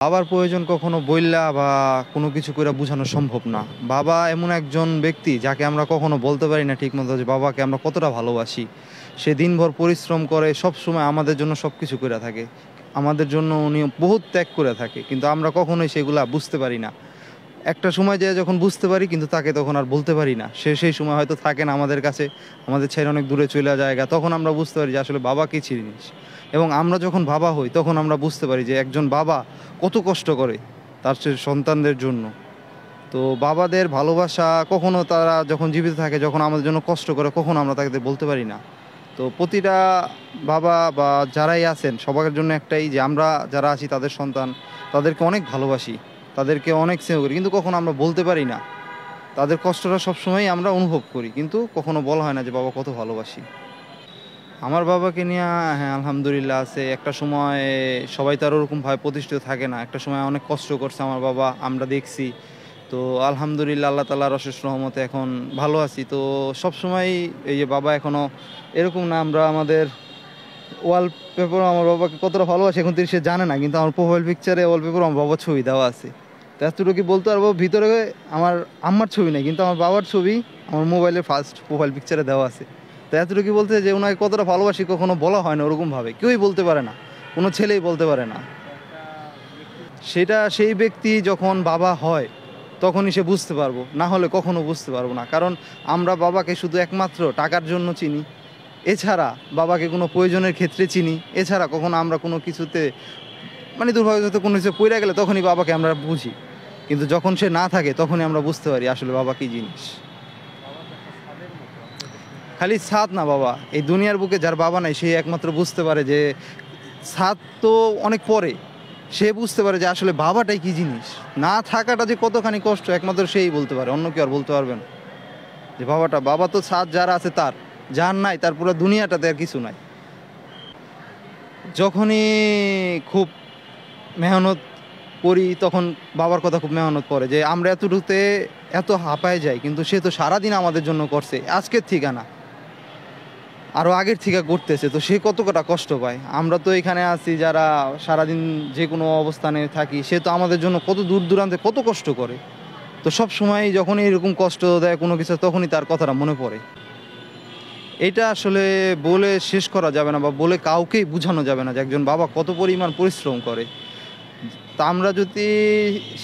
বাবার প্রয়োজন কখনো বইলা বা কোনো কিছু করে বোঝানো সম্ভব না। বাবা এমন একজন ব্যক্তি যাকে আমরা কখনো বলতে পারি না ঠিকমতো যে বাবাকে আমরা কতটা ভালোবাসি। সে দিনভর পরিশ্রম করে সবসময় আমাদের জন্য সব কিছু করে থাকে। আমাদের জন্য উনি বহুত ত্যাগ করে থাকে। কিন্তু আমরা কখনোই সেগুলা বুঝতে পারি না। একটা সময় যেয়ে যখন বুঝতে পারি কিন্তু তাকে তখন আর বলতে পারি না। সে সেই সময় হয়তো থাকে না আমাদের কাছে, আমাদের ছেড়ে অনেক দূরে চইলা জায়গা। তখন আমরা বুঝতে পারি যে আসলে বাবা কী জিনিস। এবং আমরা যখন বাবা হই তখন আমরা বুঝতে পারি যে একজন বাবা কত কষ্ট করে তার সে সন্তানদের জন্য। তো বাবাদের ভালোবাসা কখনো তারা যখন জীবিত থাকে, যখন আমাদের জন্য কষ্ট করে, কখনো আমরা তাদের বলতে পারি না। তো প্রতিটা বাবা বা যারাই আছেন সবার জন্য একটাই যে আমরা যারা আছি তাদের সন্তান, তাদেরকে অনেক ভালোবাসি, তাদেরকে অনেক স্নেহ করি, কিন্তু কখনো আমরা বলতে পারি না। তাদের কষ্টটা সবসময়ই আমরা অনুভব করি, কিন্তু কখনো বলা হয় না যে বাবা কত ভালোবাসি। আমার বাবাকে নিয়ে হ্যাঁ আলহামদুলিল্লাহ আছে। একটা সময় সবাই তো আর ওরকমভাবে প্রতিষ্ঠিত থাকে না। একটা সময় অনেক কষ্ট করছে আমার বাবা, আমরা দেখছি। তো আলহামদুলিল্লাহ আল্লাহ তাআলার অশেষ রহমতে এখন ভালো আছি। তো সবসময় এই যে বাবা এখনও এরকম না, আমরা আমাদের ওয়ালপেপারও আমার বাবাকে কতটা ভালোবাসি এখন তিনি সে জানে না, কিন্তু আমার প্রোফাইল পিকচারে ওয়ালপেপারও আমার বাবার ছবি দেওয়া আছে। তো এতটুকু বলতে পারবো, ভিতরে আমার আম্মার ছবি নেই কিন্তু আমার বাবার ছবি আমার মোবাইলের ফার্স্ট প্রোফাইল পিকচারে দেওয়া আছে। তো এতটুকু বলতে যে ওনাকে কতটা ভালোবাসি কখনো বলা হয় না ওরকমভাবে, কেউই বলতে পারে না, কোনো ছেলেই বলতে পারে না। সেটা সেই ব্যক্তি যখন বাবা হয় তখনই সে বুঝতে পারবো, না হলে কখনো বুঝতে পারবো না। কারণ আমরা বাবাকে শুধু একমাত্র টাকার জন্য চিনি, এছাড়া বাবাকে কোনো প্রয়োজনের ক্ষেত্রে চিনি, এছাড়া কখনো আমরা কোনো কিছুতে মানে দুর্ভাগ্যবশত কোনো কিছু পইরা গেলে তখনই বাবাকে আমরা বুঝি। কিন্তু যখন সে না থাকে তখনই আমরা বুঝতে পারি আসলে বাবা কী জিনিস। খালি সাথ না বাবা, এই দুনিয়ার বুকে যার বাবা নাই সে একমাত্র বুঝতে পারে যে সাথ তো অনেক পরে, সে বুঝতে পারে যে আসলে বাবাটাই কী জিনিস। না থাকাটা যে কতখানি কষ্ট একমাত্র সেই বলতে পারে, অন্য কেউ আর বলতে পারবে না। যে বাবা তো সাথ যার আছে তার, যার নাই তার পুরো দুনিয়াটাতে আর কিছু নাই। যখনই খুব মেহনত করি তখন বাবার কথা খুব মেহনত পড়ে যে আমরা এতটুকুতে এত হাঁপায় যাই, কিন্তু সে তো সারাদিন আমাদের জন্য করছে, আজকের থেকে না আরও আগের থেকে করতেছে। তো সে কতটা কষ্ট পায়। আমরা তো এখানে আছি যারা সারাদিন যে কোনো অবস্থানে থাকি, সে তো আমাদের জন্য কত দূর দূরান্তে কত কষ্ট করে। তো সব সময় যখনই এরকম কষ্ট দেয় কোনো কিছু তখনই তার কথাটা মনে পড়ে। এটা আসলে বলে শেষ করা যাবে না বা বলে কাউকেই বোঝানো যাবে না যে একজন বাবা কত পরিমাণ পরিশ্রম করে। তা আমরা যদি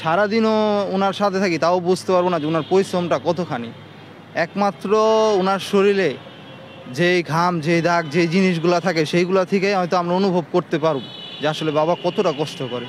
সারাদিনও ওনার সাথে থাকি তাও বুঝতে পারবো না যে ওনার পরিশ্রমটা কতখানি। একমাত্র ওনার শরীরে যেই ঘাম, যেই দাগ, যেই জিনিসগুলো থাকে সেইগুলো থেকে হয়তো আমরা অনুভব করতে পারব যে আসলে বাবা কতটা কষ্ট করে।